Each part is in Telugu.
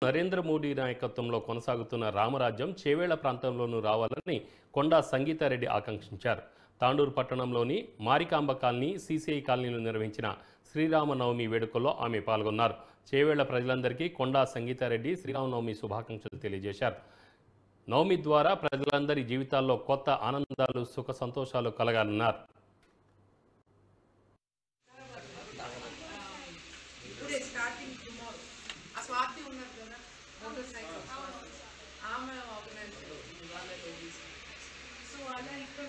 నరేంద్ర మోడీ నాయకత్వంలో కొనసాగుతున్న రామరాజ్యం చేవేళ్ల ప్రాంతంలోనూ రావాలని కొండా సంగీతారెడ్డి ఆకాంక్షించారు. తాండూరు పట్టణంలోని మారికాంబ కాలనీ, సిసిఐ కాలనీలో నిర్వహించిన శ్రీరామనవమి వేడుకల్లో ఆమె పాల్గొన్నారు. చేవేళ్ల ప్రజలందరికీ కొండా సంగీతారెడ్డి శ్రీరామనవమి శుభాకాంక్షలు తెలియజేశారు. నవమి ద్వారా ప్రజలందరి జీవితాల్లో కొత్త ఆనందాలు, సుఖ సంతోషాలు కలగాలన్నారు. स्वाति मोटरसाइकिल आम ऑर्गनाइज सो अला इक्कड़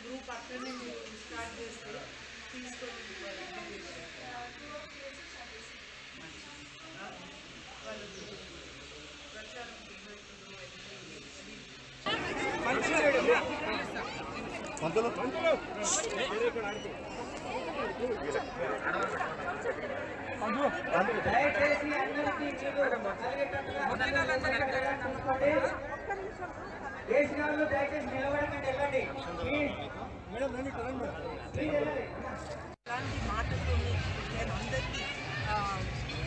ग्रूप अट्लने स्टार्ट चेस्ते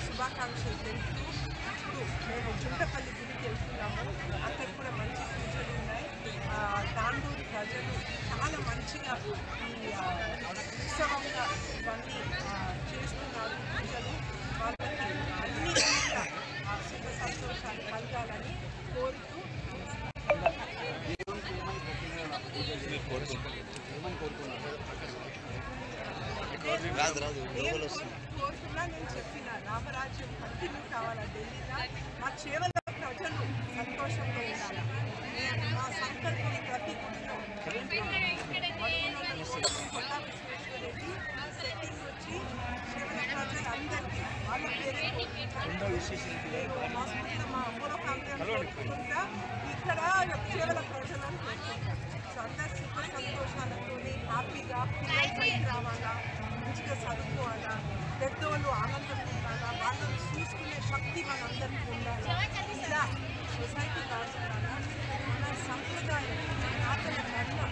శుభాకాంక్షలు తెలుపుతూ ఇప్పుడు మేము చుంటపల్లి గుడికి వెళ్తున్నాము. అక్కడ కూడా మంచి పూజలు ఉన్నాయి. తాండూరు ప్రజలు చాలా మంచిగా ఈ ఉత్సవంగా ఇవన్నీ చేస్తున్నారు. పూజలు వాళ్ళకి అన్ని సుఖ సంతోషాలు కలగాలని కోరుతూ కోరుతున్నా. నేను చెప్పిన రామరాజ్యం కంటిన్యూ కావాలా ఢిల్లీలో. మా చేవల ప్రజలు సంతోషంగా ఉండాలి. మా సంకల్పం ప్రతి గుడిలో కొండా విశ్వేశ్వరరెడ్డి సెట్టింగ్ వచ్చి చేవల ప్రజలందరికీ వాళ్ళ పేరే మా అమ్మలో కాకుండా ఇక్కడ చేవల ప్రజలను కోరుకుంటాం. సో అందరు సుఖ సంతోషాలతో హ్యాపీగా పిల్లలు పైకి రావాలా, మంచిగా చదువుకోవాలా, పెద్దోళ్ళు ఆనందంగా ఉండాలా, వాళ్ళని చూసుకునే శక్తి మనందరికీ ఉండాలి. ఇలా సొసైటీ కావాలా మన సంప్రదాయం ధర్మంగా